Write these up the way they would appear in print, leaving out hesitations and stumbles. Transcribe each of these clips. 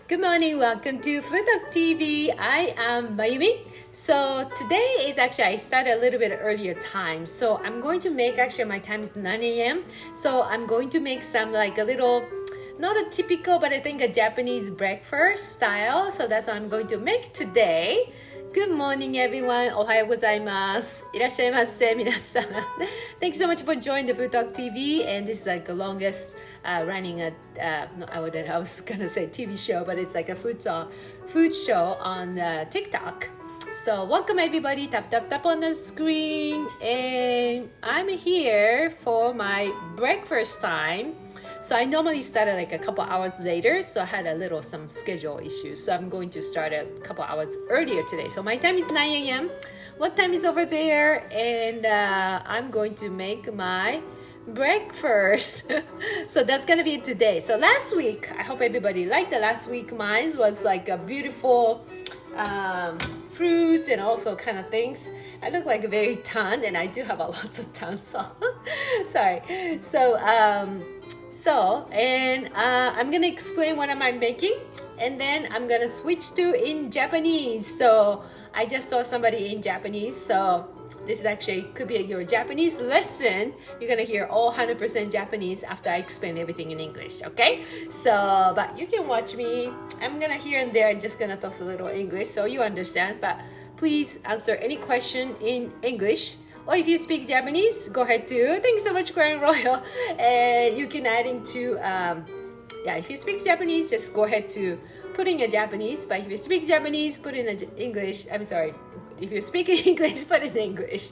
Good morning, welcome to FoodtokTV. I am Mayumi. So today is actually, I started a little bit earlier time. So I'm going to make, actually my time is 9 a.m. So I'm going to make some like a little, not a typical, but I think a Japanese breakfast style. So that's what I'm going to make today. Good morning, everyone. Ohayou gozaimasu. Irashaimase, minasan. Thank you so much for joining the FoodtokTV. And this is like the longest running I was gonna say TV show, but it's like a food show on TikTok. So welcome everybody. Tap tap tap on the screen. And I'm here for my breakfast time. So I normally start like a couple hours later, so I had some schedule issues. So I'm going to start a couple hours earlier today. So my time is 9 a.m. What time is over there? And I'm going to make my breakfast. So that's gonna be it today. So last week, I hope everybody liked the last week. Mine was like a beautiful fruits and also kind of things. I look like a very tan, and I do have a lot of tan, so sorry. I'm gonna explain what am I making, and then I'm gonna switch to in Japanese. So I just saw somebody in Japanese, so this is actually could be your Japanese lesson. You're gonna hear all 100% Japanese after I explain everything in English, okay? So, but you can watch me. I'm gonna here and there, just gonna toss a little English so you understand, but please answer any question in English. Or if you speak Japanese, go ahead too. Thank you so much, Grand Royal. And you can add into, if you speak Japanese, just go ahead to put in your Japanese. But if you speak Japanese, put in English. I'm sorry. If you're speaking English, put in English.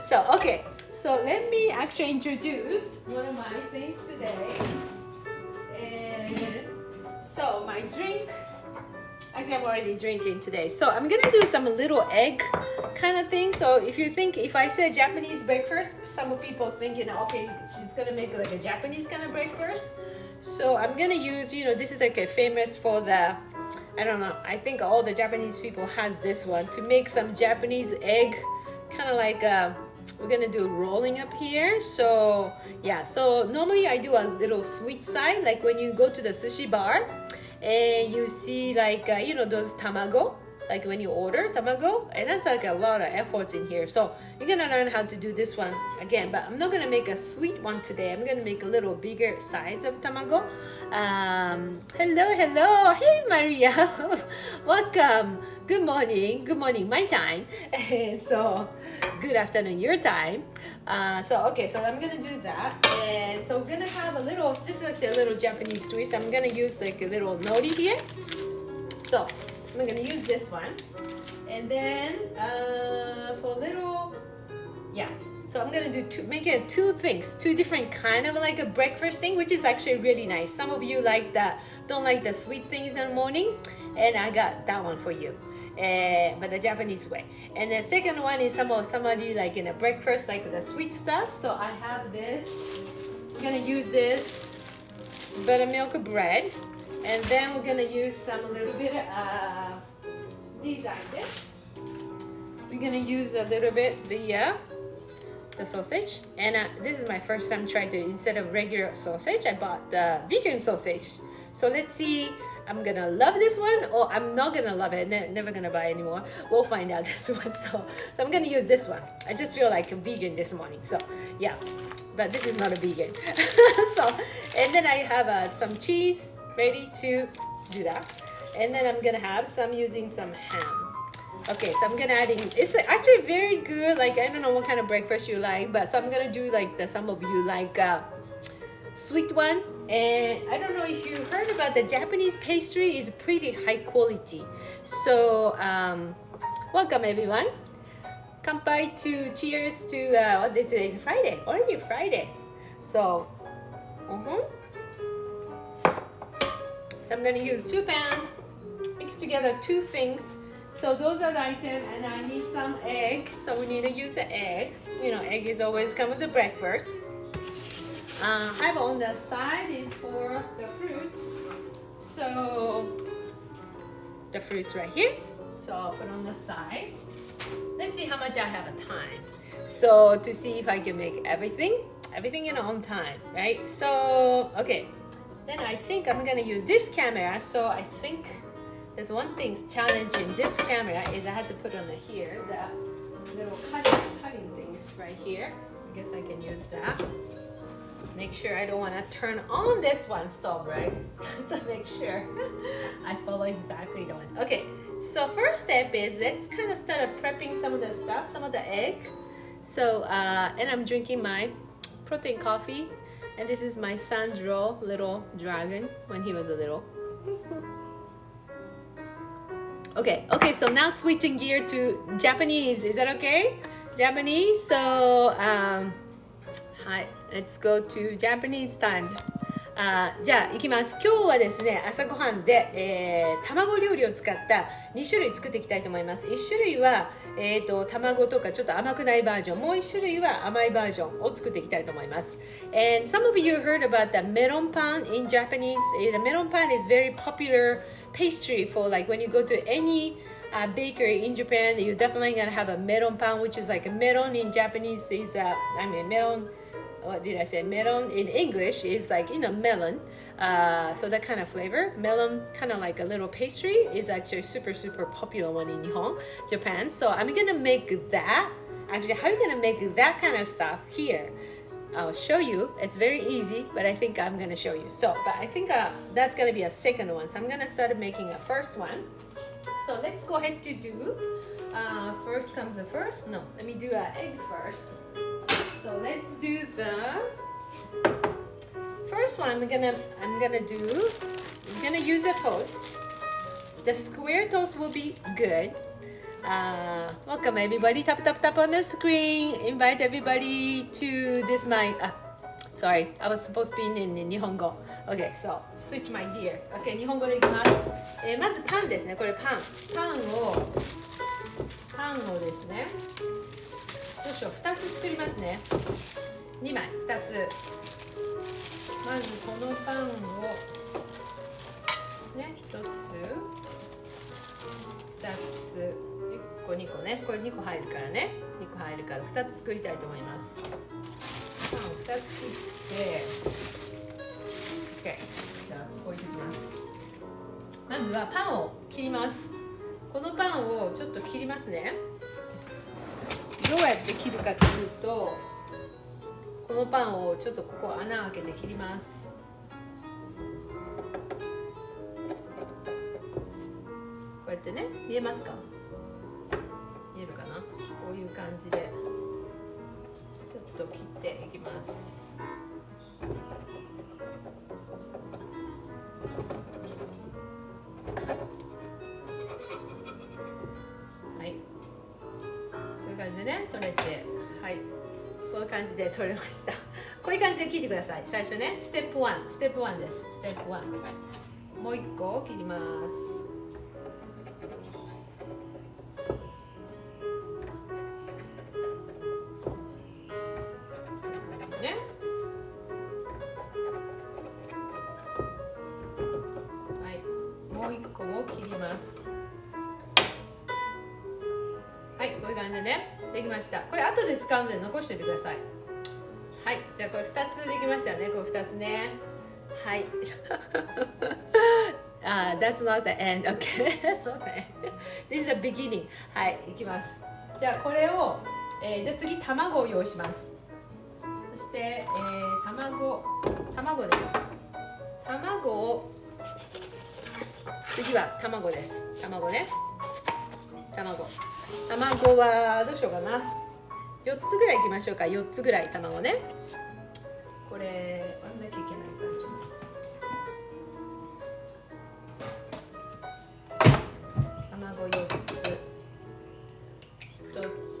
So, okay. So let me actually introduce one of my things today. And so my drink, actually I'm already drinking today. So I'm gonna do some little egg kind of thing. So if I say Japanese breakfast, some people think, okay, she's gonna make like a Japanese kind of breakfast. So I'm gonna use, this is like a famous for the, I don't know, I think all the Japanese people has this one to make some Japanese egg, kind of like we're gonna do rolling up here. So yeah, so normally I do a little sweet side, like when you go to the sushi bar and you see like those tamago, like when you order tamago, and that's like a lot of efforts in here. So you're gonna learn how to do this one again, but I'm not gonna make a sweet one today. I'm gonna make a little bigger size of tamago. Hello, hey Maria. Welcome. Good morning my time. So good afternoon your time. So I'm gonna do that, and so I'm gonna have this is actually a little Japanese twist. I'm gonna use like a little nori here. So I'm gonna use this one, and then so I'm gonna do two things, two different kind of like a breakfast thing, which is actually really nice. Some of you don't like the sweet things in the morning, and I got that one for you. But the Japanese way. And the second one is somebody like in a breakfast, like the sweet stuff. So I have this. We're gonna use this buttermilk bread, and then we're gonna use a little bit of these items. We're gonna use a little bit the sausage, and this is my first time trying to, instead of regular sausage, I bought the vegan sausage. So let's see. I'm gonna love this one, or I'm not gonna love it, never gonna buy anymore. We'll find out this one. So I'm gonna use this one. I just feel like a vegan this morning. So yeah, but this is not a vegan. And then I have some cheese ready to do that. And then I'm gonna have using some ham. Okay, so I'm gonna add in, it's actually very good. Like, I don't know what kind of breakfast you like, but so I'm gonna do like some of you like sweet one. And I don't know if you heard about the Japanese pastry is pretty high quality. So welcome everyone. Kanpai to, cheers to what day today is? Friday, already Friday. So so I'm gonna use 2 pans, mix together 2 things. So those are the items, and I need some egg. So we need to use an egg. Egg is always come with the breakfast. I have on the side is for the fruits. So the fruits right here. So I'll put on the side. Let's see how much I have a time. So to see if I can make everything on time, right? So okay, then I think I'm gonna use this camera. So I think there's one thing challenging this camera is I had to put on here the little cutting things right here. I guess I can use that. Make sure I don't want to turn on this one stove, right? To make sure I follow exactly the one. Okay, so first step is let's kind of start prepping some of the stuff, some of the egg. So, and I'm drinking my protein coffee. And this is my son's little dragon when he was a little. Okay, so now switching gear to Japanese. Is that okay? Japanese. So, hi, let's go to Japanese time. じゃあ行きます。今日はですね、朝ごはんで、卵料理を使った2種類作っていきたいと思います。1種類は、卵とかちょっと甘くないバージョン、もう1種類は甘いバージョンを作っていきたいと思います。And some of you heard about the melon pan in Japanese. The melon pan is very popular pastry for like when you go to any bakery in Japan, you're definitely gonna have a melon pan, which is like a melon in Japanese is melon. What did I say? Melon in English is like, melon. So that kind of flavor. Melon, kind of like a little pastry, is actually super popular one in Japan. So I'm gonna make that. Actually, how are you gonna make that kind of stuff here? I'll show you. It's very easy, but I think I'm gonna show you. But I think that's gonna be a second one. So I'm gonna start making a first one. So let's go ahead to do. First comes the first. No, let me do an egg first. So let's do the first one. I'm gonna use a toast. The square toast will be good. Welcome everybody. Tap on the screen. Invite everybody to this sorry, I was supposed to be in Nihongo. Okay, so switch my gear. Okay, 日本語でいきます。まずパンですね。これパンをですね。どうしよう、2つ作りますね。2枚、2つ。まずこのパンをね、1つ、2つ、1個2個ね、これ2個入るからね、2個入るから2つ作りたいと思います。パンを2つ切って、OK。じゃあ置いていきます。まずはパンを切ります。このパンをちょっと切りますね。どうやって切るかというと、このパンをちょっとここ穴開けて切ります。こうやってね、見えますか？見えるかな？こういう感じでちょっと切っていきます。取れて、はい、こういう感じで取れました。こういう感じで切ってください。最初ね、ステップ1です。ステップ1。もう1個切ります。こういう感じね。はい、もう1個も切ります。はい、こういう感じでね。できました。これ後で使うので残しておいてください。はい、じゃあこれ2つできましたよね。これ2つね。はい。That's not the end. Okay. That's not the end. This is the beginning. はい、いきます。じゃあこれを、じゃあ次卵を用意します。そして、卵で。卵を、次は卵です。卵ね。卵はどうしようかな。4つぐらいいきましょうか。4つぐらい卵ね。これ割んなきゃいけない感じ。卵4つ。1つ。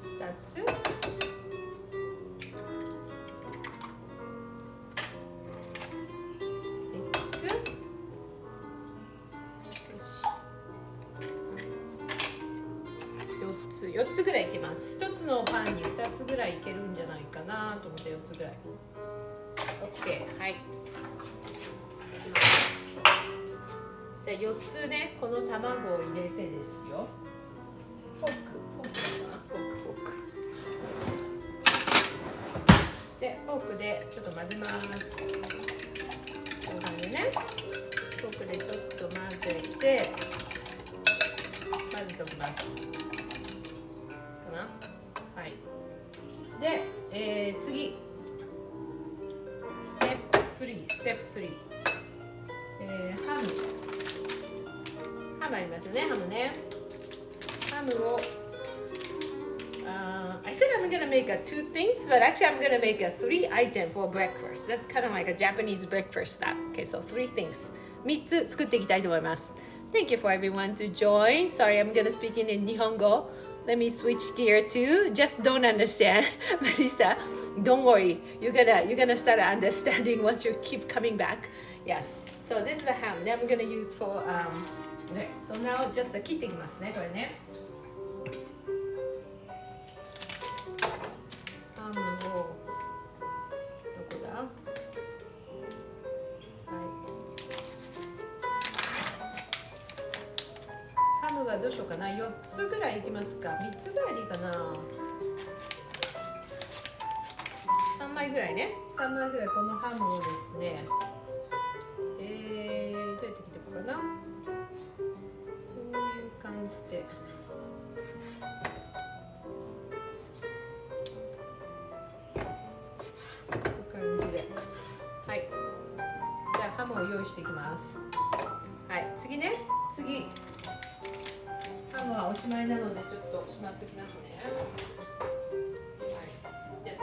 2つ。4つぐらいいけます。1つのパンに2つぐらいいけるんじゃないかなと思って4つぐらい。OK。はい。じゃあ4つね、この卵を入れてですよ。フォークかな？フォーク。で、でフォークでちょっと混ぜます。こんな感じね。フォークでちょっと混ぜて混ぜておきますかな。はい。で、次ステップ3、ハムありますよね。ハムね。ハムをI said I'm gonna make two things, but actually I'm gonna make a 3 item for breakfast. That's kind of like a Japanese breakfast style. Okay, so 3 things. 3つ作っていきたいと思います。Thank you for everyone to join. Sorry, I'm gonna speak in Nihongo. Let me switch gear to just don't understand. Marisa, don't worry. You're gonna start understanding once you keep coming back. Yes. So this is the ham that I'm gonna use for okay. So now just 切っていきますね。これね。ハムをどこだ？はい。ハムはどうしようかな。4つぐらいいきますか。3つぐらいでいいかな。3枚ぐらいね。3枚ぐらいこのハムをですね。どうやって切っていこうかな。こういう感じで。はい。じゃあハムを用意していきます。はい。次ね。ハムはおしまいなのでちょっとしまっておきますね。はい。じゃあ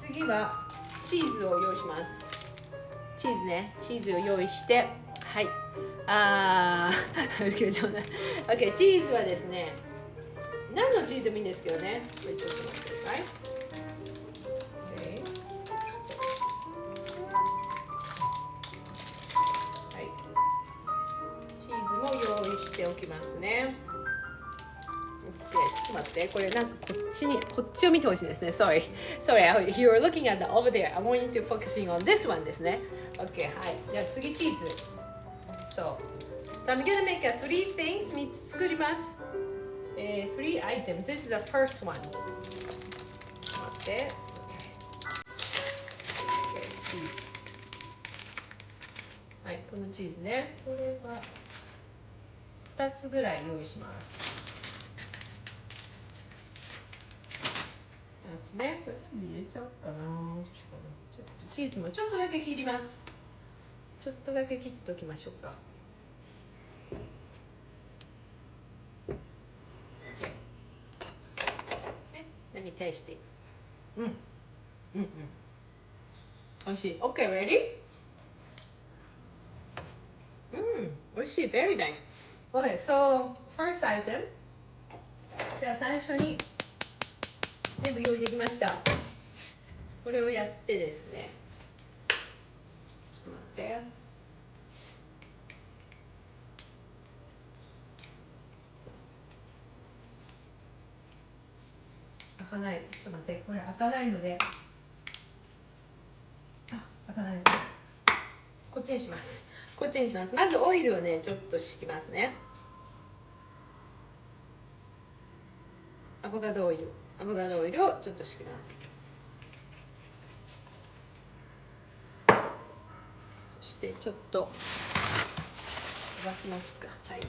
次はチーズを用意します。チーズね。チーズを用意して、はい。OK、チーズはですね、何のチーズでもいいんですけどね。これちょっと待ってください。しておきますね。OK、ちょっと待って、これなんかこっちを見てほしいですね。Sorry, you're looking at the over there. I want you to focusing on this one ですね。OK、はい。じゃあ次チーズ。So I'm gonna make a 3 things 3つ作ります。3 items. This is the first one. ちょっと待って。OK、チーズ。はい、このチーズね。これは2つぐらい用意します。2つね、これ全部入れちゃおうかな。ちょっとチーズもちょっとだけ切ります。ちょっとだけ切っておきましょうか。ね、let me taste it。美味しい。OK、ready？美味しい。Very nice。Okay, so first item。じゃあ最初に全部用意できました。これをやってですね。ちょっと待って。開かない。ちょっと待って。これ開かないので。開かないので。こっちにします。まずオイルをね、ちょっと敷きますね。アボカドオイルをちょっと敷きます。そしてちょっと飛ばしますか。はい。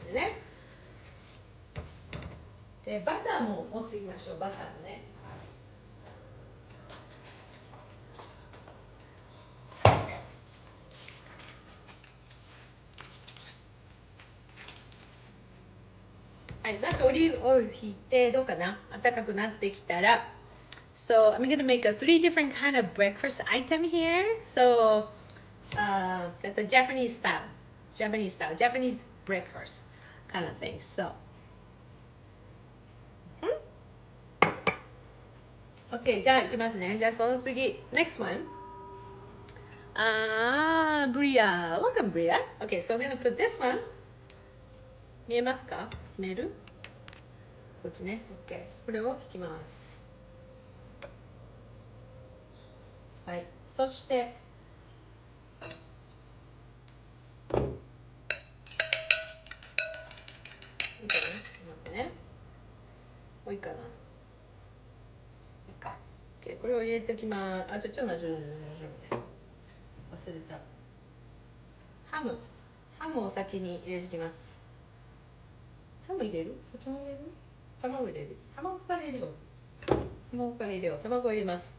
でね。でバターも持っていきましょう。バターもね。はい、まずオリーブオイル引いてどうかな。暖かくなってきたら。So I'm gonna make a 3 different kind of breakfast item here. So that's a Japanese breakfast kind of thing. So, okay, じゃあいきますね。じゃあその次、next one. Bria. Welcome, Bria. Okay, so I'm gonna put this one. 見えますか？見える？こっちね。Okay. これを引きます。はい。そして、ちょっと待ってね。多いかな。いいか。OK、これを入れておきます。あ、ちょっと待って、忘れた。ハムを先に入れてきます。ハム入れる？卵入れる？卵入れる？卵から入れよう。卵から入れよう。卵入れます。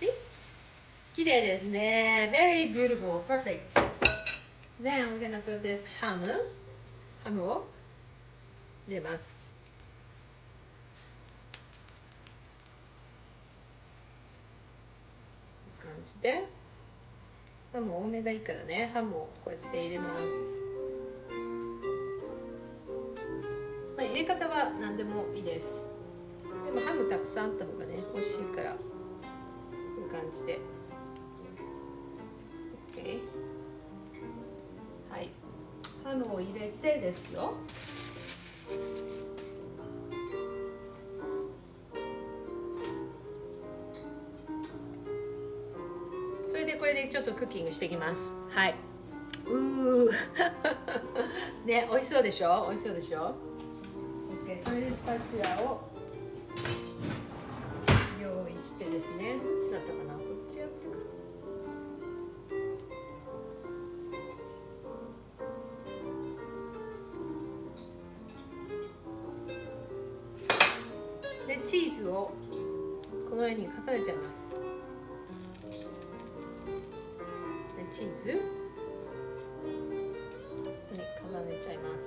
See? 綺麗ですね。Very beautiful. Perfect. Then we're gonna put this ham. ハムを入れます。こんな感じで。ハム多めがいいからね。ハムをこうやって入れます。まあ、入れ方は何でもいいです。でもハムたくさんあった方がね、美味しいから。こういう感じで。OK。はい。ハムを入れてですよ。それでこれでちょっとクッキングしていきます。はい。ね、美味しそうでしょ？美味しそうでしょ？ OK、それでスパチュラを用意してですね。どっちだったかな？こっちやってか。で、チーズをこのように重ねちゃいます。で、チーズに重ねちゃいます。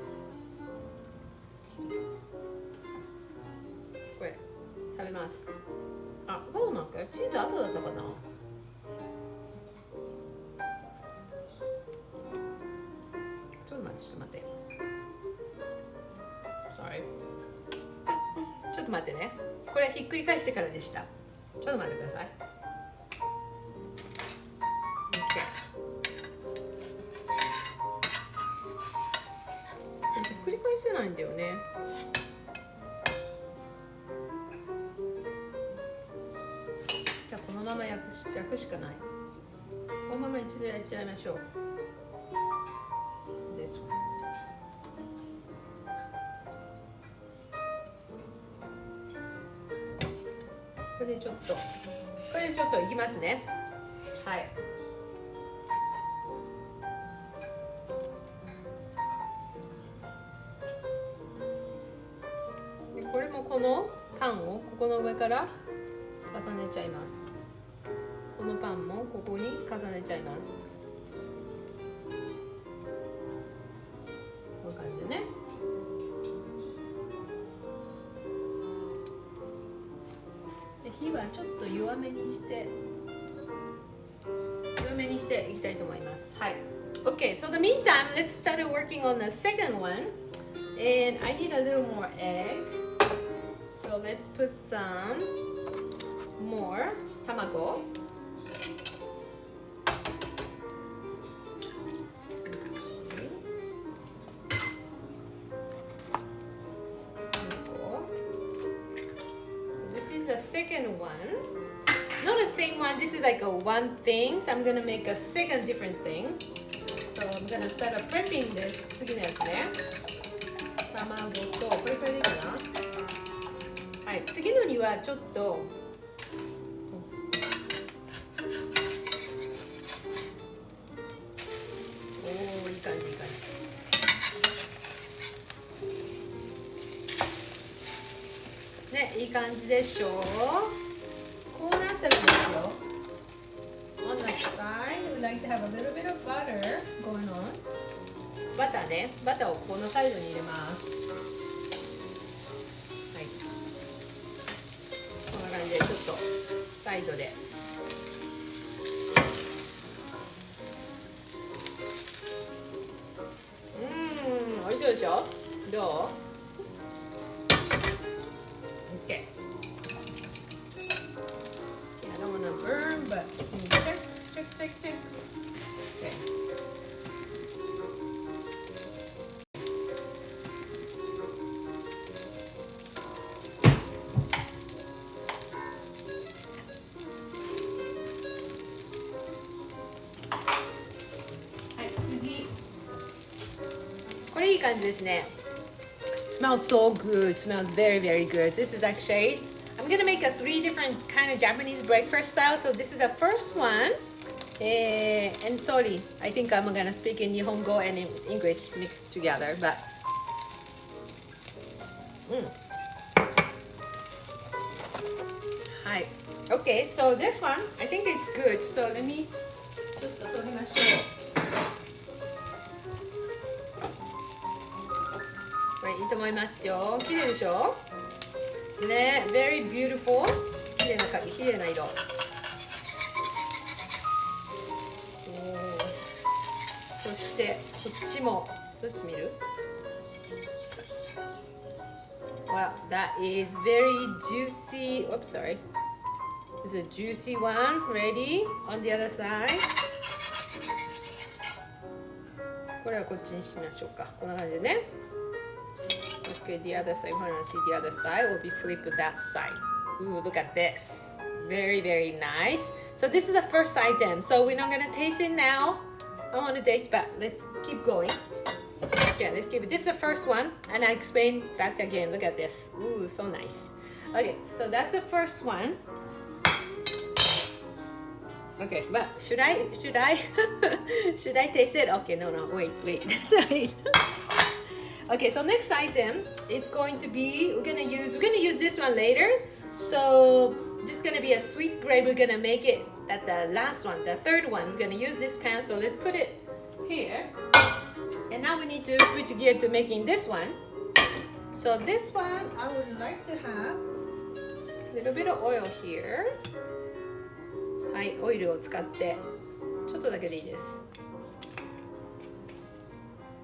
これ食べます。あ、どうなんかチーズ後だったかな。ちょっと待って、ちょっと待って。Sorry。ちょっと待ってね。これひっくり返してからでした。ちょっと待ってください。ひっくり返せないんだよね。じゃあこのまま焼くしかない。このまま一度やっちゃいましょう。です。これでちょっといきますね。はい。でこれもこのパンをここの上から重ねちゃいます。このパンもここに重ねちゃいます。こういう感じでね。で火はちょっと弱めにしていきたいと思います。はい。Okay, so the meantime, let's start working on the second one. And I need a little more egg. So let's put some more tamago. So this is the second one. Not the same one, this is like a one thing. So I'm gonna make a second different thing. So I'm gonna start prepping this. 次のやつね。卵と、これでいいかな？はい、次のにはちょっとおー、いい感じいい感じね、いい感じでしょう。こうなったらですよ。On the side, we like to have a little bit of butter going on. バターね、バターをこのサイドに入れます。はい。こんな感じでちょっとサイドで。美味しそうでしょ？どう？ OK。I don't want to burn, but check. Okay. 次これいい感じですね。Smells so good. Smells very very good. This is actually I'm gonna make a 3 different kind of Japanese breakfast style. So this is the first one. And sorry, I think I'm gonna speak in Nihongo and in English mixed together, but Hi. Okay, so this one I think it's good. So let me ちょっと取りましょう。これいいと思いますよ。綺麗でしょ？ね、very beautiful。綺麗な色。そしてこっちもどっち見る？ Wow, that is very juicy. Oops, sorry. This is a juicy one. Ready? On the other side. これはこっちにしましょうか。こんな感じでね。Okay, the other side. You want to see the other side? We'll be flip that side. Ooh, look at this. Very, very nice. So this is the first item. So we're not gonna taste it now. I want to taste, but let's keep going. Okay, let's keep it. This is the first one, and I explain back again. Look at this. Ooh, so nice. Okay, so that's the first one. Okay, but should I should I taste it? Okay, no, wait. That's right. Okay, so next item it's going to be we're gonna use this one later. So just gonna be a sweet bread. We're gonna make it at the last one, the third one. We're gonna use this pan. So let's put it here. And now we need to switch gear to making this one. So this one I would like to have a little bit of oil here. はい、オイルを使ってちょっとだけでいいです。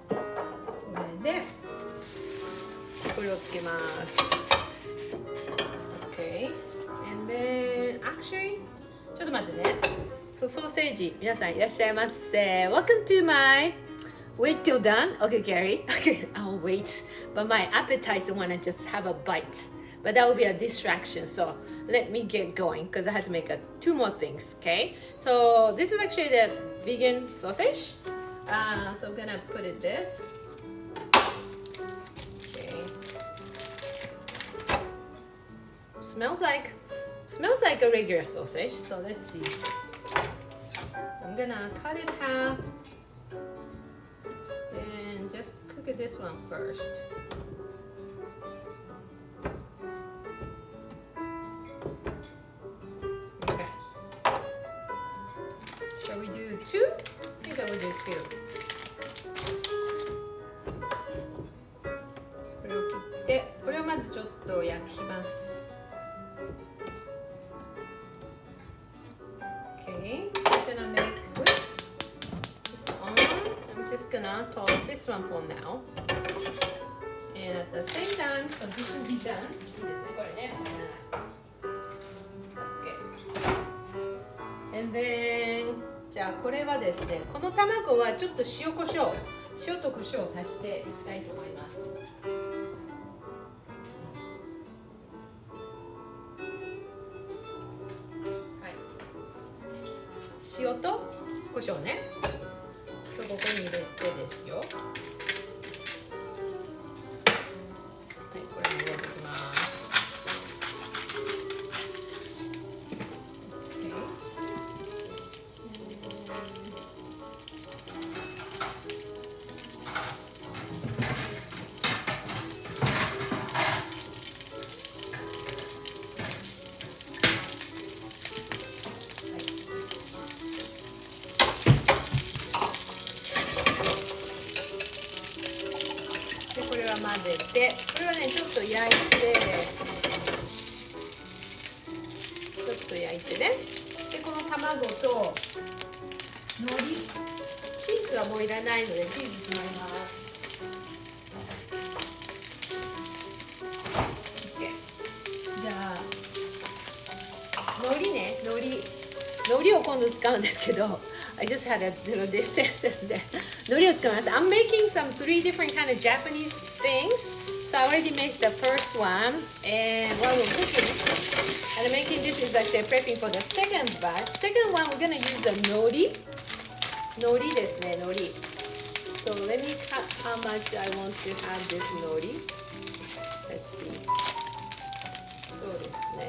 これでこれをつけます。Okay. And then actually ちょっと待ってね。ソーセージ皆さんいらっしゃいませ。Welcome to my wait till done. Okay, Gary. Okay, I'll wait. But my appetite wanna just have a bite. But that will be a distraction. So let me get going because I had to make 2 more things. Okay. So this is actually the vegan sausage. So I'm gonna put it this. Okay. Smells like a regular sausage. So let's see. So I'm gonna cut it half and just cook this one first. Okay. Shall we do 2? I think I will do 2. これを切って、これをまずちょっと焼きます。Okay, I'm gonna make this on. I'm just gonna toss this one for now. And at the same time, so this will be done. これね。Okay. And then じゃあこれはですね、この卵はちょっと塩と胡椒を足していきたいと思います。塩と胡椒ね。ここに入れてですよ。はい、これも入れていきます。混ぜて、これはねちょっと焼いてね。でこの卵と海苔、チーズはもういらないのでチーズ使います。OK。じゃあ海苔を今度使うんですけど。I just had a little dishで海苔を使います。I'm making some 3 different kind of Japanese things. So I already made the first one, and while we're cooking, and I'm making this is actually prepping for the second batch. Second one, we're gonna use the nori. Nori ですね、Nori. So let me cut how much I want to have this Nori. Let's see. そうですね。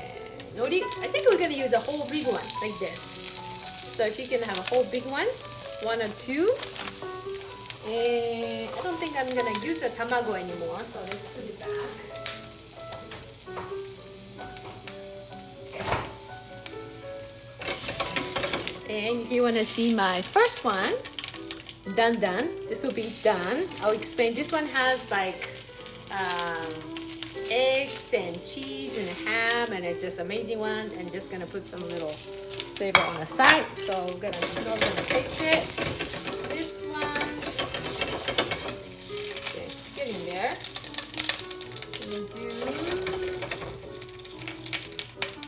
Nori, I think we're gonna use a whole big one like this. So she can have a whole big one, 1 or 2. And I don't think I'm gonna use the tamago anymore, so let's put it back. And if you wanna see my first one, done. This will be done. I'll explain. This one has like eggs and cheese and ham, and it's just amazing one. And just gonna put some little flavor on the side. So we're gonna taste it. This one, okay, it's getting there. We'll do this.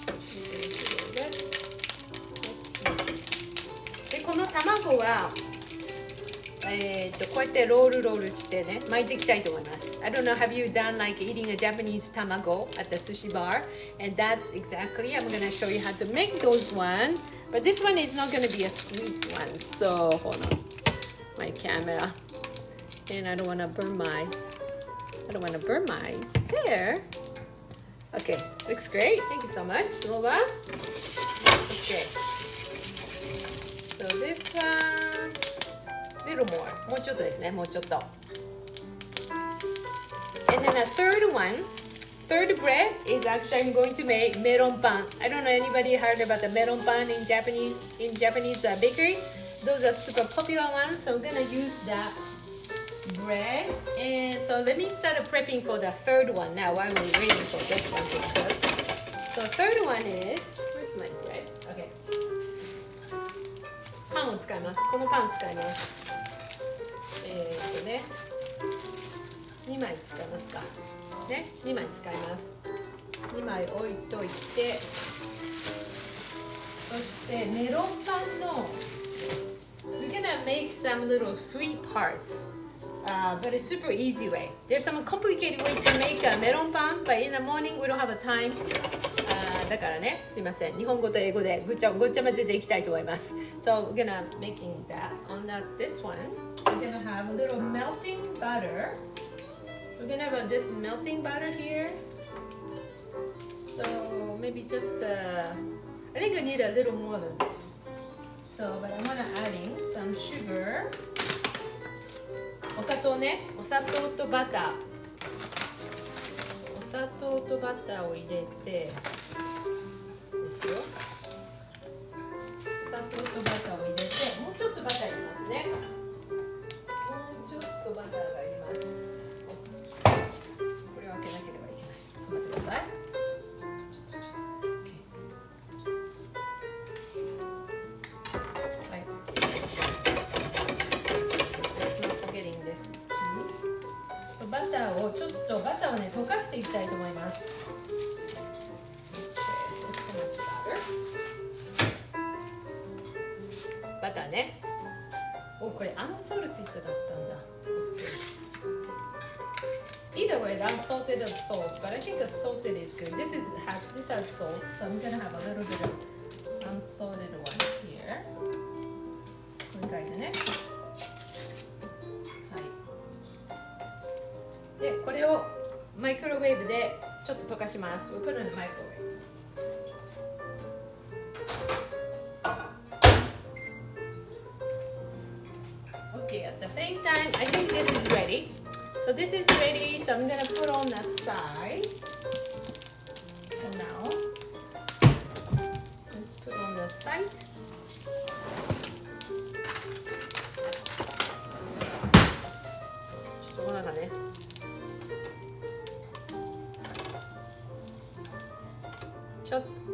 Let's see. でこの卵は。こうやってロールしてね、巻いていきたいと思います。I don't know, have you done like eating a Japanese tamago at the sushi bar? And that's exactly, I'm gonna show you how to make those one. But this one is not gonna be a sweet one. So, hold on. My camera. And I don't wanna burn my hair. Okay, looks great. Thank you so much, Lola. Okay. So this one.Little more. もうちょっとですね。もうちょっと。And then a third bread is actually I'm going to make melon pan. I don't know anybody heard about the melon pan in Japanese bakery. Those are super popular ones. So I'm gonna use that bread. And so let me start prepping for the third one now while we're waiting for this one to cook. So third one is where's my bread? Okay. パンを使います。このパン使います。2枚使いますかね、2枚使います。2枚置いといて、そしてメロンパンの We're gonna make some little sweet parts, but it's super easy way. There's some complicated way to make a melon pan, but in the morning we don't have a time. だからね、すいません。日本語と英語でごちゃ混ぜていきたいと思います。So we're gonna making that on this one. We're gonna have a little melting butter. So we're gonna have this melting butter here. So maybe just I think I need a little more than this. So, but I'm gonna adding some sugar. お砂糖ね、お砂糖とバター。お砂糖とバターを入れて。ですよ。砂糖とバターを入れて、もうちょっとバター入れますね。もうちょっとバターが入れます。これを開けなければいけない。ちょっと待ってください。はい。Let's not forgetting this too. So バターをちょっとバターをね溶かしていきたいと思います。バターね。お、これアンソルティッドだったんだ。Either way, unsalted or salt, but I think the salted is good. This has salt, so I'm gonna have a little bit of unsalted one here. これ書いてね。はい。で、これをマイクロウェーブでちょっと溶かします。We'll put it in the microwave. Okay, at the same time, I think this is ready. So this is ready, so I'm gonna put on the side. For now, let's put on the side. Just hold on, eh?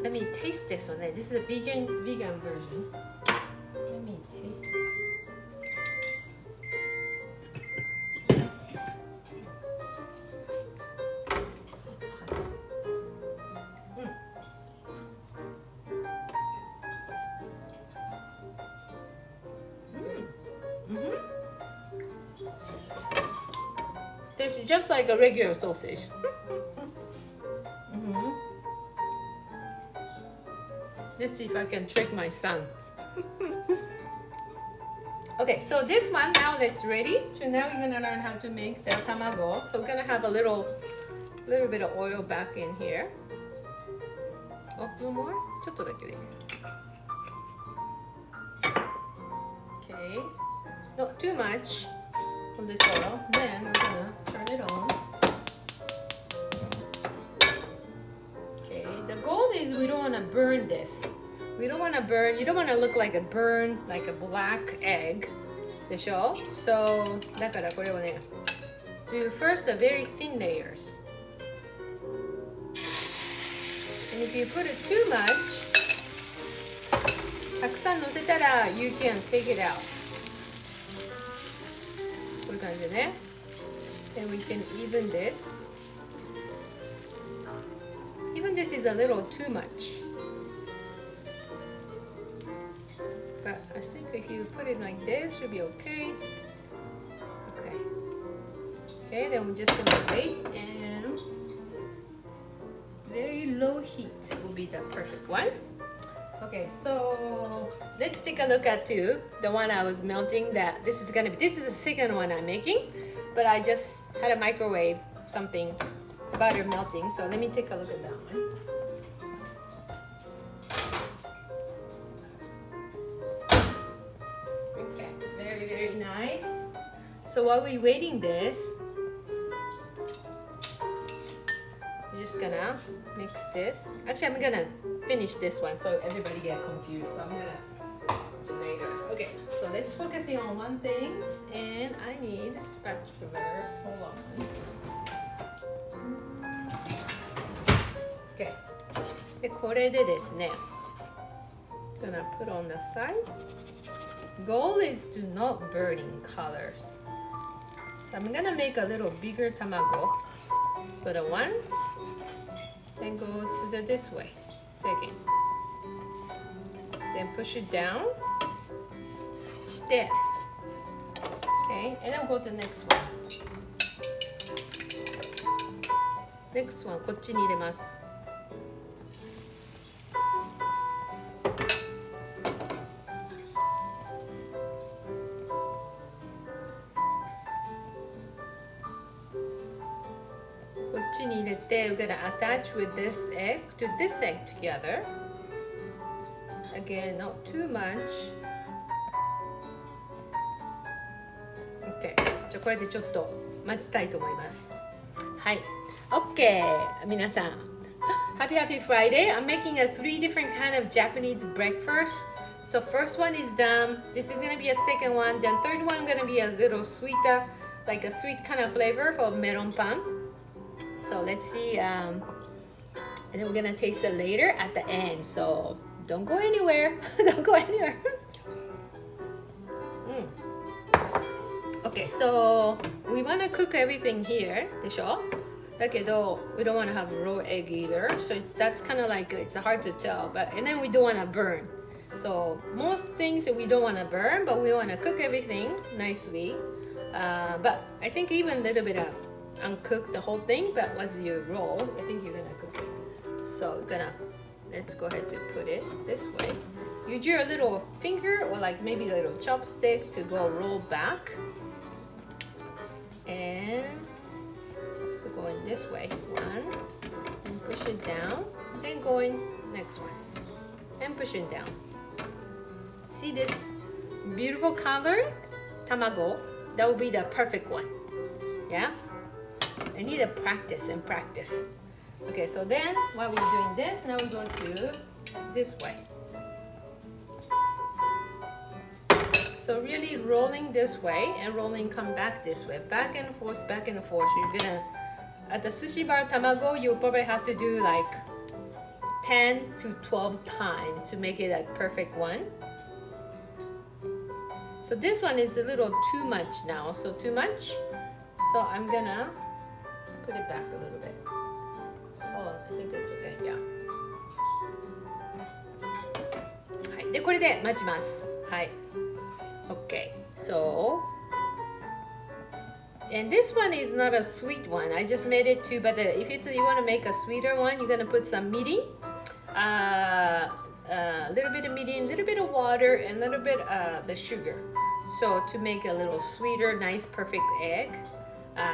Let me taste this one. This is a vegan version. Let me taste this. Tastes just like a regular sausage. Let's see if I can trick my son. Okay, so this one now it's ready. So now we're gonna learn how to make the tamago. So we're gonna have a little bit of oil back in here. Oh, no more? ちょっとだけでいい。Okay, not too much on this oil. Then we're gonna turn it on. Okay, the goal is we don't want to burn this. We don't want to burn. You don't want to look like a black egg. でしょ? So だからこれをね、do first a very thin layers. And if you put it too much, たくさん乗せたら you can take it out. こういう感じでね。Then we can even this. Even this is a little too much. But I think if you put it like this, should be okay. Okay. Okay, then we're just gonna wait and very low heat will be the perfect one. Okay, so let's take a look at the one I was melting. This is the second one I'm making, but I just had a microwave something butter melting. So let me take a look at that one. Okay, very nice. So while we're waiting this, we're just gonna mix this. Actually, I'm gonna finish this one so everybody get confused. So I'm gonna do later. Okay, so let's focusing on one thing, and I need spatulas. Hold on. Okay. でこれでですね、gonna put on the side. Goal is to not burning colors. So I'm gonna make a little bigger tamago. Put a one. Then go to this way. Second. Then push it down. Step. Okay, and then go to the next one. Next one, こっちに入れます。こっちに入れて、we're gonna attach with this egg to this egg together. Again, not too much. Okay. じゃあこれでちょっと待ちたいと思います。はい。Okay. 皆さん。Happy Friday. I'm making a 3 different kind of Japanese breakfast. So first one is done. This is gonna be a second one. Then third one gonna be a little sweeter, like a sweet kind of flavor for melon pan. So let's see. And then we're gonna taste it later at the end. So don't go anywhere. Don't go anywhere. Okay, so we wanna cook everything here. でしょ? だけど we don't wanna have raw egg either. So that's kind of like it's hard to tell. And then we don't wanna burn. So most things we don't wanna burn, but we wanna cook everything nicely. But I think even a little bit of uncook the whole thing, but once you roll, I think you're gonna cook it. So let's go ahead to put it this way. Use your little finger or like maybe a little chopstick to go roll back. And so going this way, one, and push it down, then going next one, and push it down. See this beautiful color? Tamago, that will be the perfect one. Yes? I need to practice and practice. Okay, so then while we're doing this, now we go to this way. So really rolling this way and rolling come back this way. Back and forth, back and forth. You're gonna, at the sushi bar tamago, you'll probably have to do like 10 to 12 times to make it a perfect one. So this one is a little too much now. So too much. So I'm gonna put it back a little bit. Oh, I think it's okay. Yeah. はい。で、これで待ちます。はい。Okay. So, and this one is not a sweet one. I just made it too. But if you want to make a sweeter one, you're gonna put some mirin, a little bit of mirin, a little bit of water, and a little bit the sugar. So to make a little sweeter, nice, perfect egg,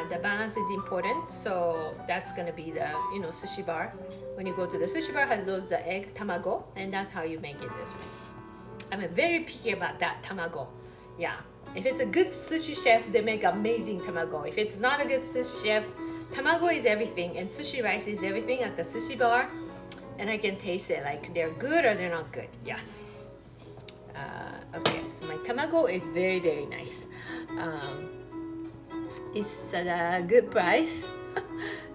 the balance is important. So that's gonna be the sushi bar. When you go to the sushi bar, has those the egg tamago, and that's how you make it this way. I'm very picky about that tamago. Yeah, if it's a good sushi chef, they make amazing tamago. If it's not a good sushi chef, tamago is everything, and sushi rice is everything at the sushi bar, and I can taste it like they're good or they're not good. Yes. Okay, so my tamago is very, very nice. It's at a good price.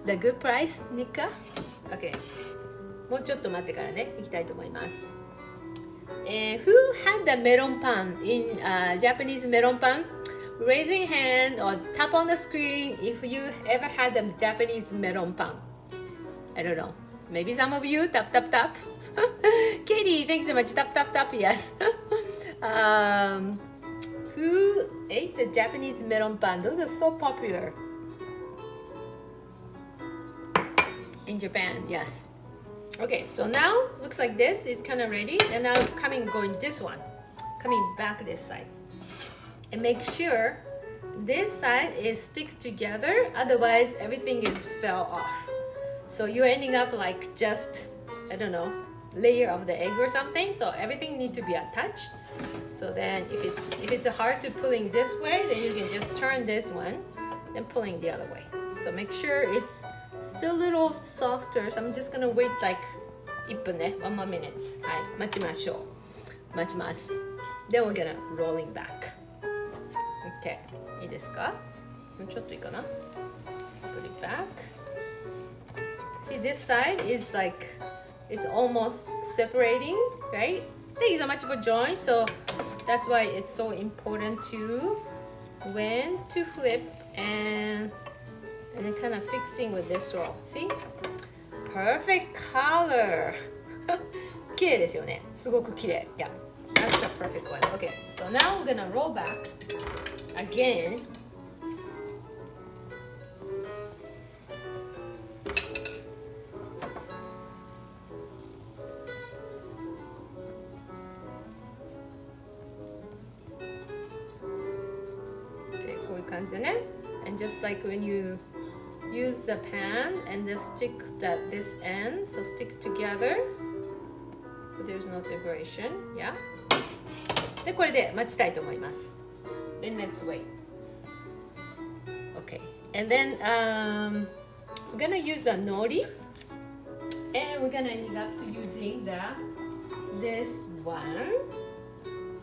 The good price, Nika? Okay. もうちょっと待ってからね、行きたいと思います。Who had the melon pan in Japanese melon pan? Raising hand or tap on the screen if you ever had the Japanese melon pan. I don't know. Maybe some of you tap tap tap. Katie, thanks so much. Tap tap tap. Yes. Who ate the Japanese melon pan? Those are so popular in Japan. Yes. Okay, so now looks like this is kind of ready, and now going this one, coming back this side, and make sure this side is stick together, otherwise everything is fell off. So you're ending up like just, I don't know, layer of the egg or something. So everything need to be attached. So then if it's hard to pulling this way, then you can just turn this one and pulling the other way. So make sure it's still a little softer, so I'm just gonna wait like 1分ね、1 more minutes. はい、待ちましょう。待ちます。Then we're gonna rolling back. Okay, いいですか？もうちょっといいかな？ Put it back. See, this side is like it's almost separating, right? Thank you so much for joining. So that's why it's so important to when to flip and then kind of fixing with this roll. See? Perfect color. 綺麗ですよね。すごく綺麗。Yeah, that's the perfect one. Okay, so now we're gonna roll back again. Okay, こういう感じでね。And just like when you use the pan and just stick this end, so stick together, so there's no separation. Yeah. でこれで待ちたいと思います。Then let's wait. Okay. And then we're gonna use the nori, and we're gonna end up to using this one.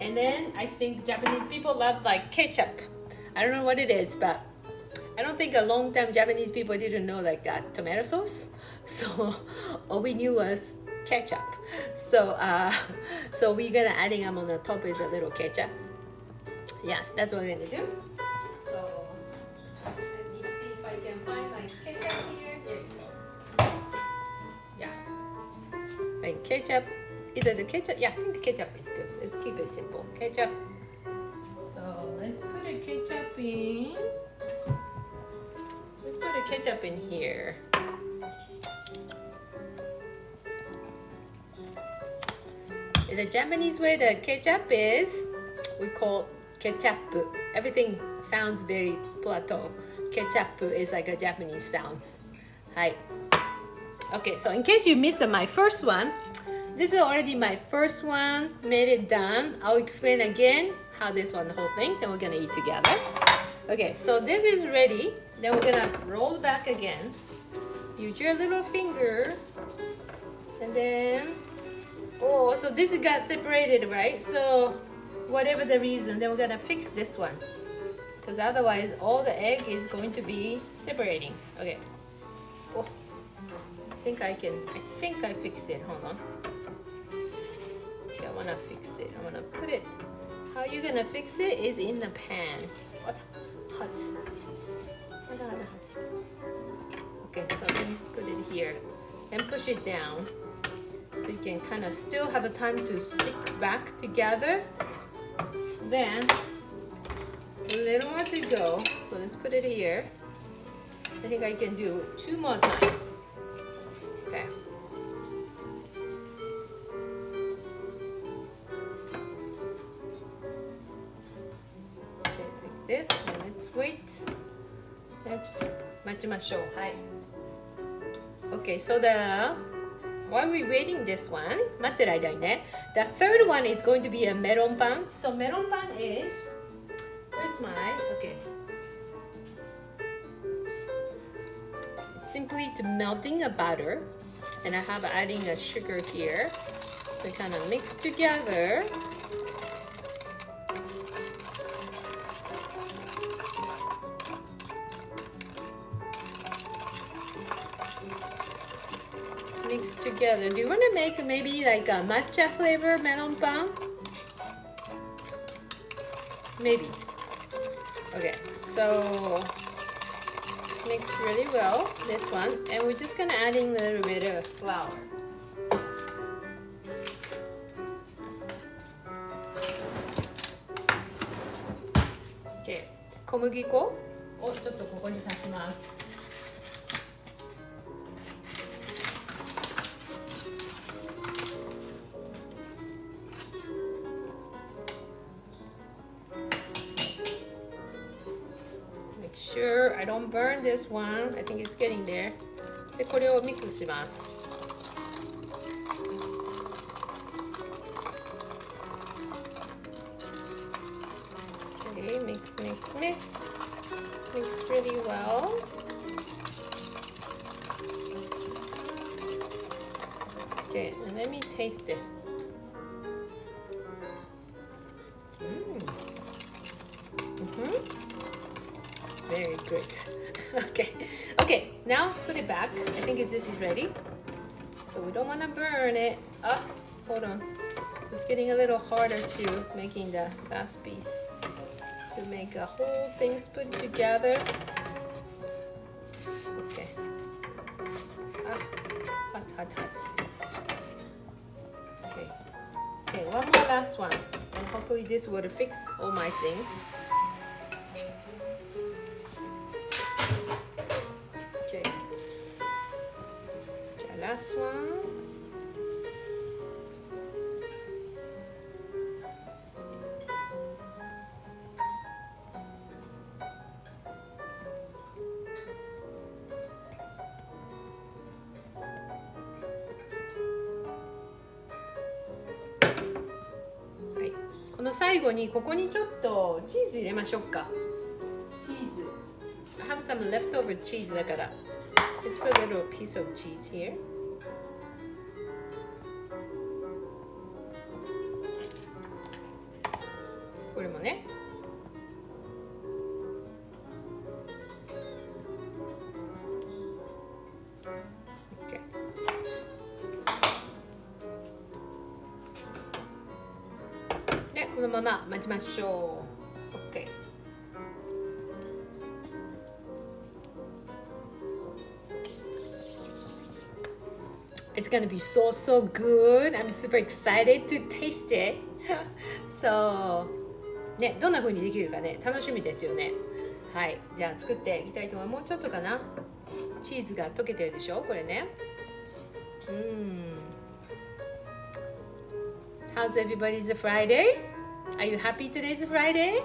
And then I think Japanese people love like ketchup. I don't know what it is, but I don't think a long time Japanese people didn't know like tomato sauce. So all we knew was ketchup. So so we're gonna adding on the top is a little ketchup. Yes, that's what we're gonna do. So let me see if I can find my ketchup here. Here you go. Yeah. Like ketchup. Either the ketchup. Yeah, I think the ketchup is good. Let's keep it simple. Ketchup. So let's put a ketchup in. Let's put a ketchup in here. In the Japanese way, the ketchup is, we call ketchup. Everything sounds very plateau. Ketchup is like a Japanese sounds. Hi. Okay, so in case you missed my first one, this is already my first one. Made it done. I'll explain again how this one, the whole thing, and we're gonna eat together. Okay, so this is ready. Then we're gonna roll back again. Use your little finger, and then so this got separated, right? So whatever the reason, then we're gonna fix this one, because otherwise all the egg is going to be separating. Okay. Oh, I think I fixed it. Hold on. Okay, I wanna fix it. I wanna put it. How you gonna fix it is in the pan. What? Hot. Okay, so then put it here and push it down, so you can kind of still have a time to stick back together. Then a little more to go, so let's put it here. I think I can do 2 more times. Okay. this. And let's wait. Let's 待ちましょう。はい。Okay, so while we're waiting this one, 待ってる間にね、the third one is going to be a melon pan. So melon pan is, where's my, okay. Simply to melting a butter, and I have adding a sugar here. So kind of mix together. Mix together. Do you want to make maybe like a matcha flavor melon pan? Maybe. Okay, so mix really well this one, and we're just gonna adding a little bit of flour. Okay, 小麦粉をちょっとここに足します。Sure, I don't burn this one. I think it's getting there. で、これをミックスします。Okay, mix, mix, mix. Mix really well. Okay, and let me taste this. Very good. Okay, now put it back. I think this is ready. So we don't want to burn it. Ah, hold on. It's getting a little harder to making the last piece. To make a whole things put it together. Okay. Ah, hot, hot, hot. Okay, one more last one. And hopefully this will fix all my things. Last one. Right. この最後にここにちょっとチーズ入れましょうか。チーズ。I have some leftover cheese だから。Let's put a little piece of cheese here. Okay. で、このまま待ちましょう。Okay. It's gonna be so good. I'm super excited to taste it. So ね、どんな風にできるかね、楽しみですよね。はい、じゃあ作っていきたいと思います。もうちょっとかな。チーズが溶けてるでしょ、これね。How's everybody's Friday? Are you happy today's Friday?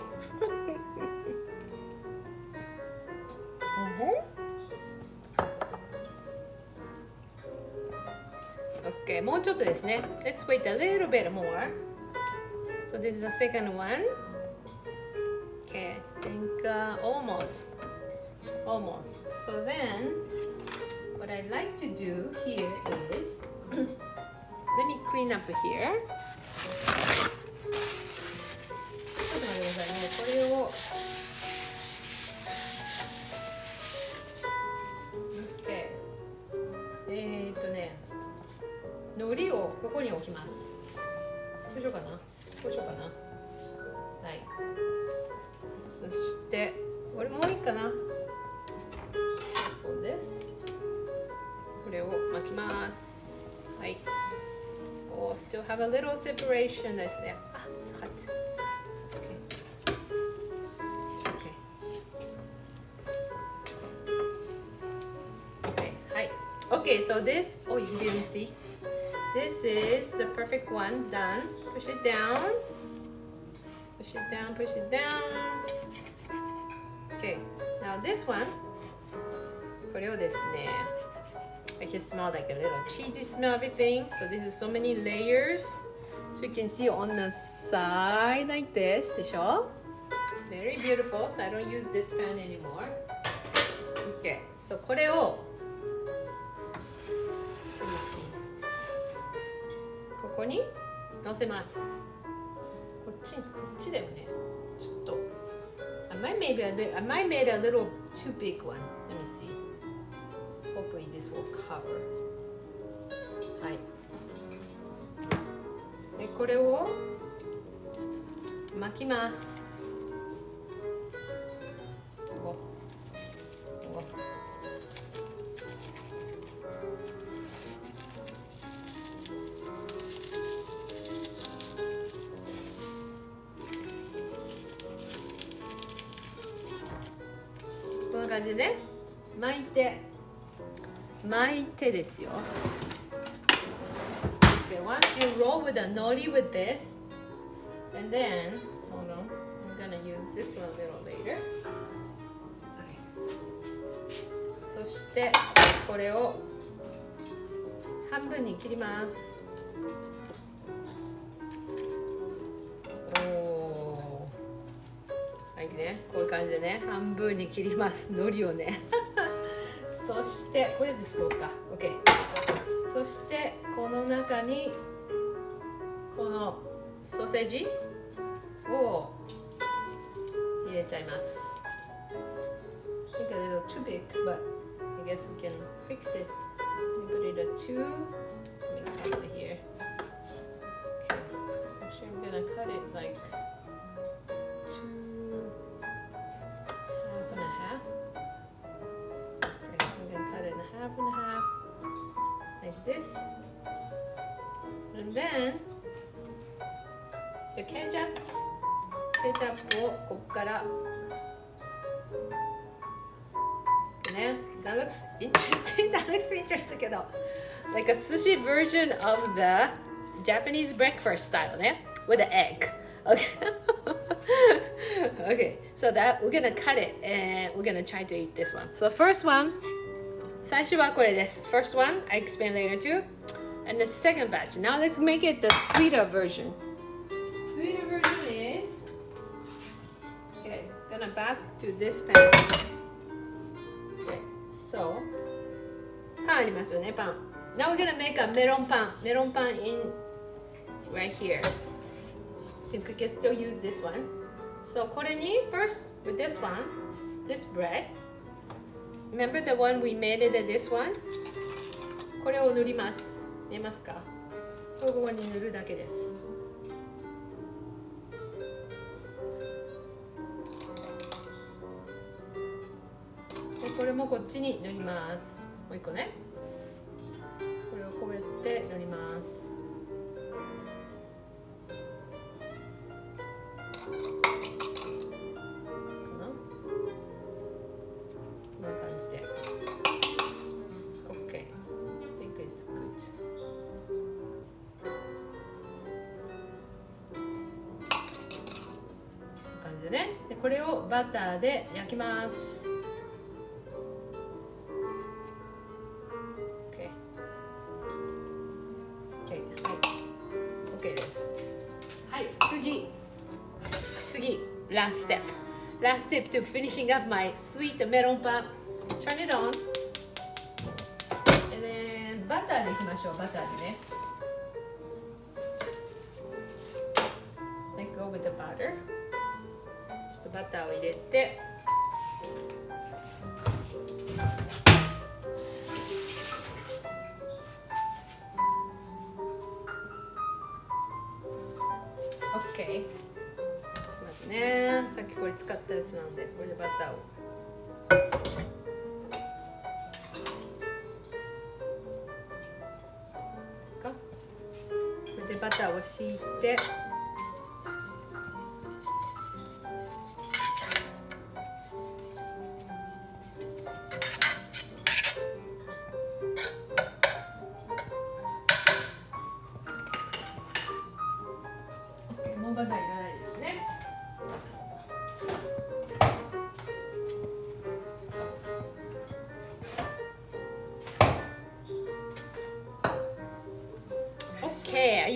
Okay, もうちょっとですね。Let's wait a little bit more. So this is the second one. Okay, I think almost. So then, what I like to do here is, let me clean up here. ちょっと待ってくださいね。これを。海苔をここに置きます。どうしようかな。こうしようかな。はい。そしてこれもういいかな。こうです。これを巻きます。はい。Oh, still have a little separation ですね。あ、hot. Okay. Okay. はい。Okay, so this. Oh, you didn't see. This is the perfect one. Done. Push it down. Push it down. Push it down. Okay, now this one これをですね I can smell like a little cheesy smell everything. So this is so many layers. So you can see on the side like this でしょ Very beautiful. So I don't use this pan anymore. Okay, so これを Let me see ここに乗せますこっちだよねちょっとI might made a little too big one. Let me see. Hopefully this will cover. はい。でこれを巻きます。こんな感じでね巻いてですよ。Okay, once you roll with a nori with this, and then hold on, I'm gonna use this one a little later. そしてこれを半分に切ります。ね、こういう感じでね半分に切ります海苔をねそしてこれで作ろうか OK そしてこの中にこのソーセージを入れちゃいます I think a little too big but I guess we can fix it put it at 2 let me cut it here okay actually I'm gonna cut it like half and half like this and then the ketchup をここからね that looks interesting けど like a sushi version of the Japanese breakfast style ね with an egg okay okay so that we're gonna cut it and we're gonna try to eat this one so first one最初はこれです First one, I explain later too. And the second batch. Now let's make it the sweeter version. Sweeter version is okay, gonna back to this pan. Okay, so パンありますよね、パン Now we're gonna make a melon pan in right here. You can still use this one. So これに first with this one, this bread Remember the one we made it this one? これを塗ります。見えますか？ここに塗るだけです。でこれもこっちに塗ります。もう一個ね。これをこうやって塗ります。でこれをバターで焼きます。OK。OK。はい。OK です。はい。次。Last step. Last step to finishing up my sweet melon pan. Turn it on. And then バターでいきましょう。バターでね。Like go with the butter.ちょっとバターを入れてオッケーちょっと待ってねさっきこれ使ったやつなんでこれでバターをですかこれでバターを敷いてバターいらないですね。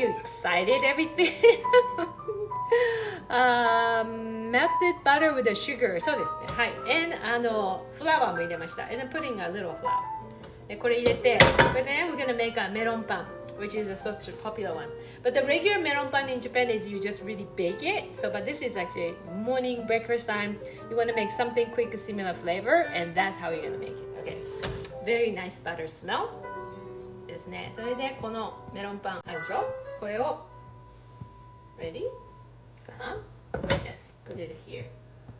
you excited everything? Melted butter with the sugar. そうですね。はい。And フラワーも入れました。And then putting a little flour. でこれ入れて、but then we're gonna make a melon pan, which is such a popular one. But the regular melon pan in Japan is you just really bake it. So, but this is actually morning breakfast time. You want to make something quick, similar flavor, and that's how you're gonna make it. Okay. Very nice butter smell. ですね。それでこのメロンパンあるでしょ？これを ready? かな？ Yes. Put it here.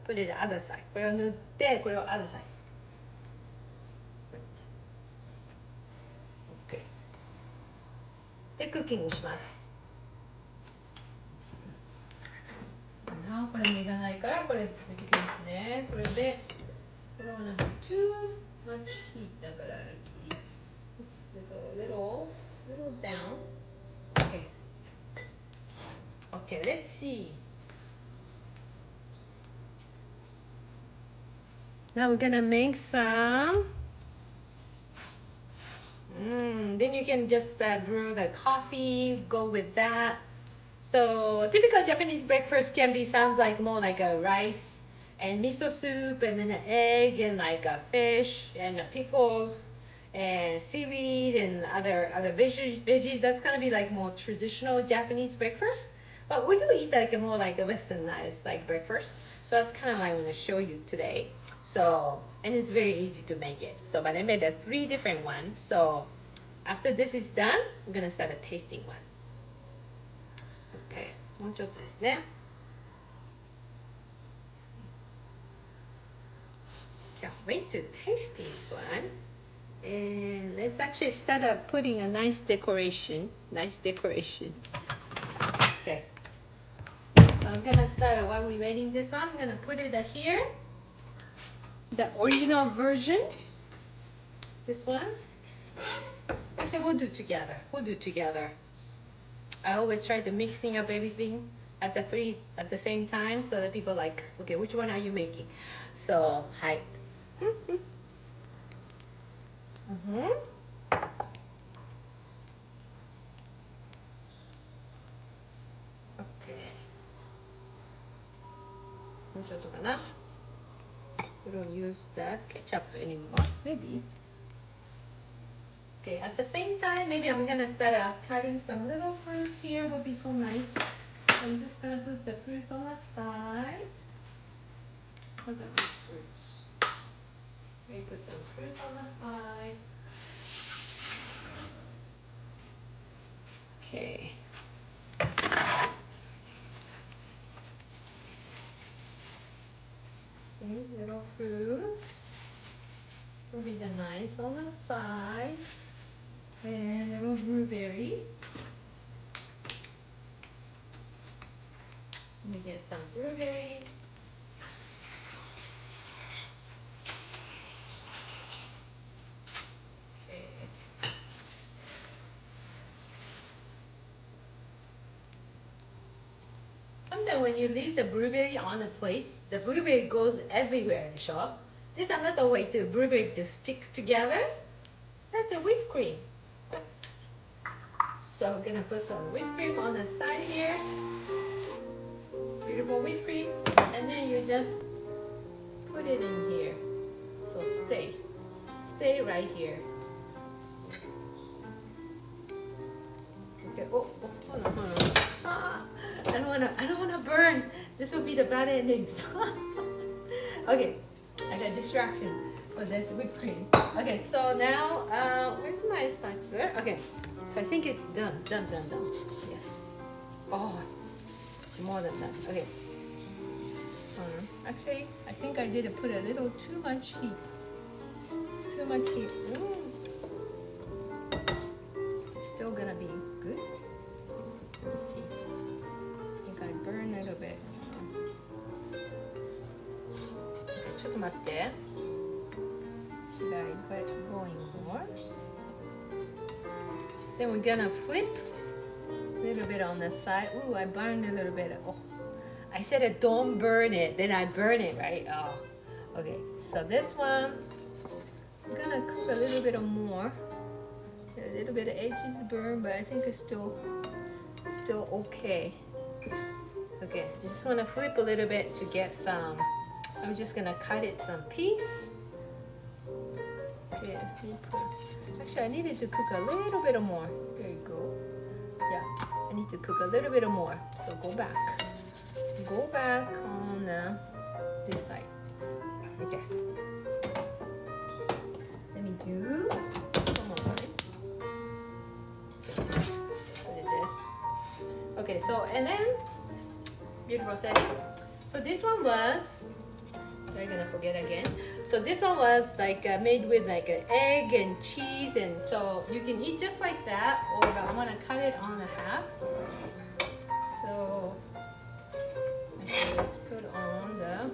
Put it the other side. これを塗ってこれを other side. Okay. でクッキングします。これもいらないからこれつけてきますね。これでこれはなんか too much heat だから let's see. Let's go a little down. Okay. Okay, let's see. Now we're gonna make some. Then you can just brew the coffee, go with that. So typical Japanese breakfast can be sounds like more like a rice and miso soup, and then an egg and like a fish and pickles and seaweed and other veggies. That's gonna be like more traditional Japanese breakfast. But we do eat like a more like a westernized like breakfast. So that's kind of what I want to show you today. So, and it's very easy to make it. So, but I made a 3 different ones. So after this is done, I'm gonna start a tasting one. Okay, もうちょっとですね。Can't wait to taste this one. And let's actually start up putting a nice decoration. Okay. So I'm gonna start while we're waiting this one. I'm gonna put it here. The original version. This one. Actually, we'll do together. I always try to mixing up everything at the same time so that people like, okay, which one are you making? So, hi. Okay. もうちょっとかな? We don't use that ketchup anymore. Maybe. Okay, at the same time, maybe I'm gonna start cutting some little fruits here. Would be so nice. I'm just gonna put the fruits on the side. What are the fruits? Maybe put some fruits on the side. Okay. Okay, little fruits. Will be the nice on the side. And little blueberry. Let me get some blueberry. Okay. Sometimes when you leave the blueberry on the plate, the blueberry goes everywhere in the shop. There's another way to blueberry to stick together. That's a whipped cream. So we're gonna put some whipped cream on the side here. Beautiful whipped cream. And then you just put it in here. So stay right here. Okay. Oh, hold on. Ah, I don't wanna burn. This will be the bad endings. Okay, I got distraction for this whipped cream. Okay, so now where's my spatula? Okay, so I think it's done. Yes. Oh, it's more than done. Okay. Actually, I think I did put a little too much heat. It's still gonna be good. Let's see. I think I burned a little bit. Okay, ちょっと待って. Should I get going more? Then we're gonna flip a little bit on the side. Ooh, I burned a little bit. Oh, I said don't burn it. Then I burn it, right? Oh, okay. So this one, I'm gonna cook a little bit more. A little bit of edges burn, but I think it's still Still okay. Okay, I just want to flip a little bit to get some. I'm just gonna cut it some piece. Okay, actually I needed to cook a little bit more. There you go. Yeah, I need to cook a little bit more. So go back on this side. Okay. Let me do one more time. Put it this. Okay, so and then beautiful setting. So this one was, I'm gonna forget again. So this one was like made with like an egg and cheese, and so you can eat just like that, or I want to cut it on a half. So okay, let's put on the,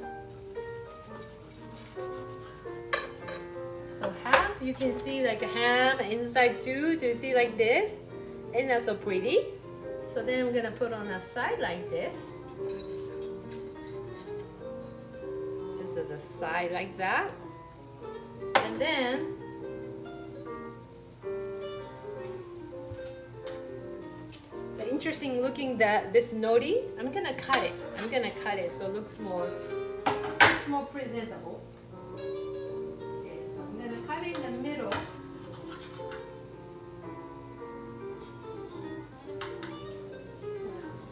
so half you can see like a ham inside too. Do you see like this? Isn't that so pretty? So then I'm gonna put on a side like this. As a side like that, and then the interesting looking that this nori, I'm gonna cut it so it looks more presentable. Okay, so I'm gonna cut it in the middle.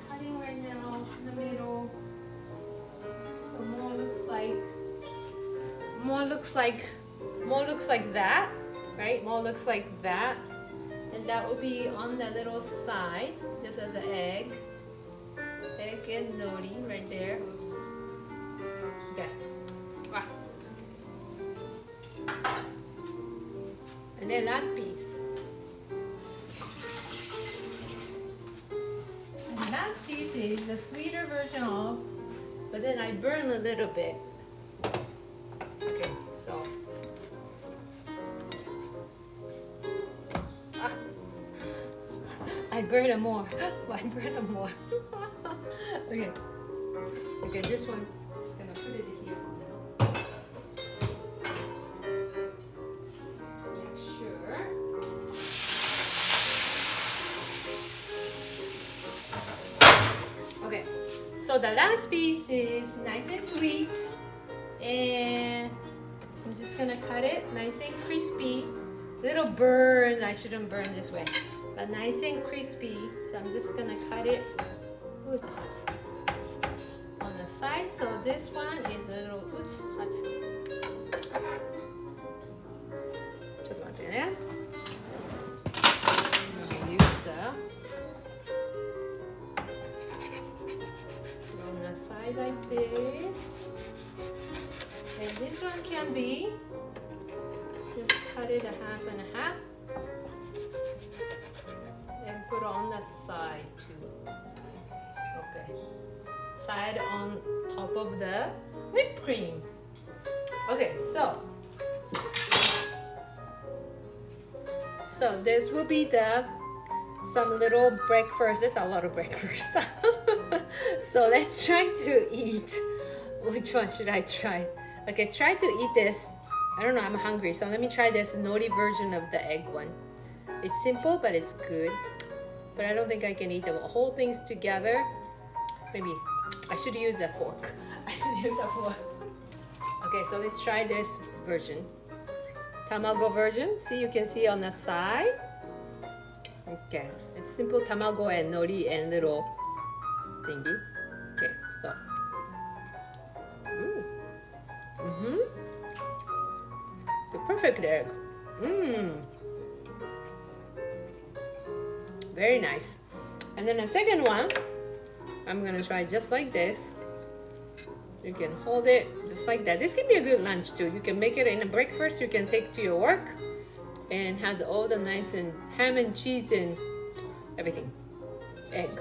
Cutting right now in the middle, so more looks like that, right? More looks like that, and that will be on the little side, just as an egg and nori right there. Oops. Okay. Ah. And then last piece. And the last piece is the sweeter version of, but then I burn a little bit. Okay, so I burn it more. I burn it more. Okay. Okay, this one, just gonna put it here now. Make sure. Okay, so the last piece is nice and sweet, and I'm just gonna cut it nice and crispy. Little burn, I shouldn't burn this way, but nice and crispy. So I'm just gonna cut it. Ooh, it's hot. On the side, so this one is a little hot. Just one thing there. I'm gonna use the on the side like this. And this one can be just cut it a half and a half and put on the side too. Okay, side on top of the whipped cream. Okay, so this will be some little breakfast. That's a lot of breakfast. So let's try to eat. Which one should I try? Okay, try to eat this. I don't know, I'm hungry, so let me try this nori version of the egg one. It's simple, but it's good. But I don't think I can eat the whole things together. Maybe I should use a fork. Okay, so let's try this version. Tamago version. See, you can see on the side. Okay, it's simple tamago and nori and little thingy. Okay, so. The perfect egg. Very nice. And then the second one, I'm gonna try just like this. You can hold it just like that. This can be a good lunch too. You can make it in a breakfast. You can take to your work and have all the nice and ham and cheese and everything. Egg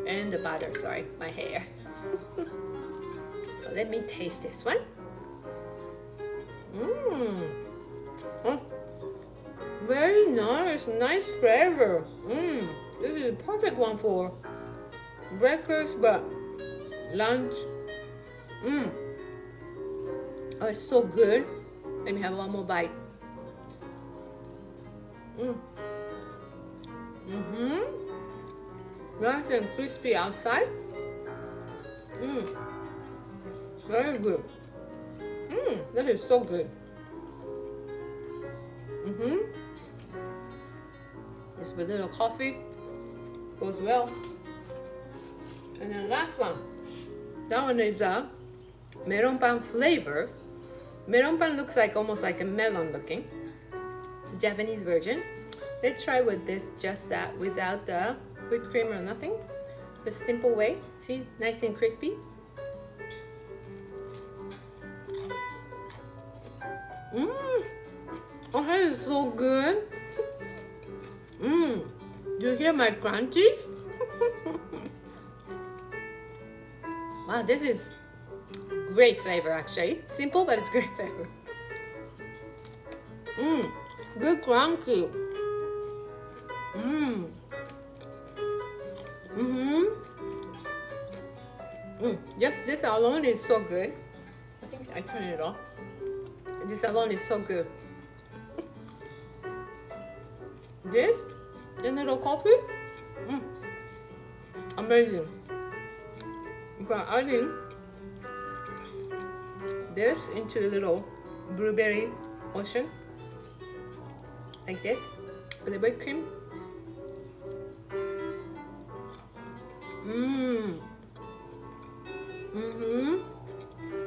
and the butter. Sorry, my hair. So let me taste this one. Oh, very nice flavor. This is a perfect one for breakfast, but lunch. Oh, it's so good. Let me have one more bite. Nice and crispy outside. Very good. That is so good. This with a little coffee goes well. And then last one. That one is a melon pan flavor. Melon pan looks like almost like a melon looking. Japanese version. Let's try with this, just that, without the whipped cream or nothing. Just simple way. See, nice and crispy. Oh, that is so good. Do you hear my crunchies? Wow, this is great flavor actually. Simple, but it's great flavor. Good crunchy. Just this alone is so good. I think I turned it off. This alone is so good. This and little coffee, amazing. If I'm adding this into a little blueberry ocean, like this, with the whipped cream.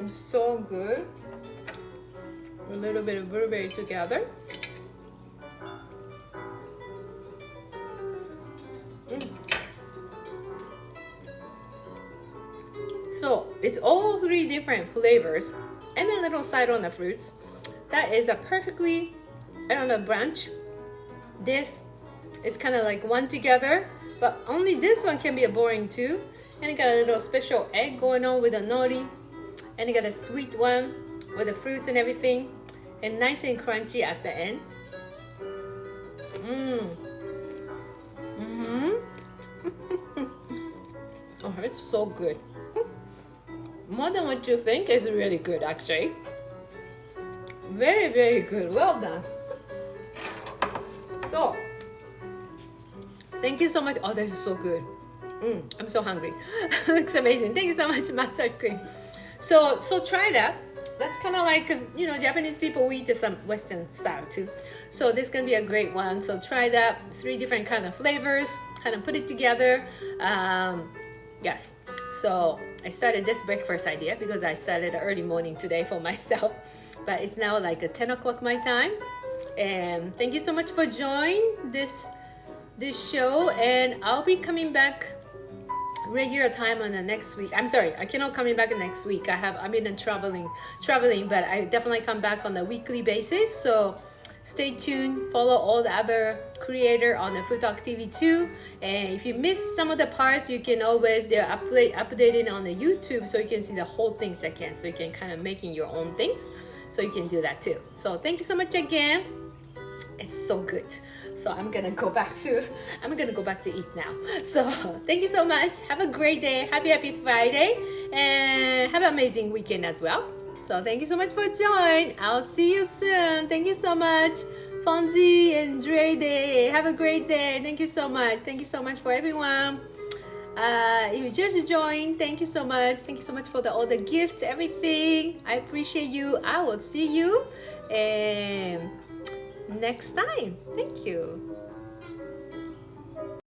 It's so good. A little bit of blueberry together. So it's all three different flavors and a little side on the fruits. That is a perfectly, I don't know, brunch. This is kind of like one together, but only this one can be a boring too. And it got a little special egg going on with a nori, and it got a sweet one with the fruits and everything, and nice and crunchy at the end. Oh, it's so good. More than what you think. Is really good actually. Very, very good. Well done. So, thank you so much. Oh, that is so good. I'm so hungry. Looks amazing. Thank you so much, Master Queen. So try that. That's kind of like, you know, Japanese people, we eat some Western style too. So this can be a great one. So try that. 3 different kind of flavors. Kind of put it together. Yes. So I started this breakfast idea because I started early morning today for myself. But it's now like 10 o'clock my time. And thank you so much for joining this show. And I'll be coming back regular time on the next week. I'm sorry, I cannot coming back next week. I've been traveling, but I definitely come back on a weekly basis. So stay tuned. Follow all the other creator on the FoodtokTV too. And if you miss some of the parts, you can always, they're updating on the YouTube, so you can see the whole things again. So you can kind of making your own things. So you can do that too. So thank you so much again. It's so good. So I'm gonna go back to eat now. So thank you so much. Have a great day. Happy Friday, and have an amazing weekend as well. So thank you so much for joining. I'll see you soon. Thank you so much, Fonzie and Dre Day. Have a great day. Thank you so much. Thank you so much for everyone. If you just joined, thank you so much. Thank you so much for all the gifts, everything. I appreciate you. I will see you next time. Thank you.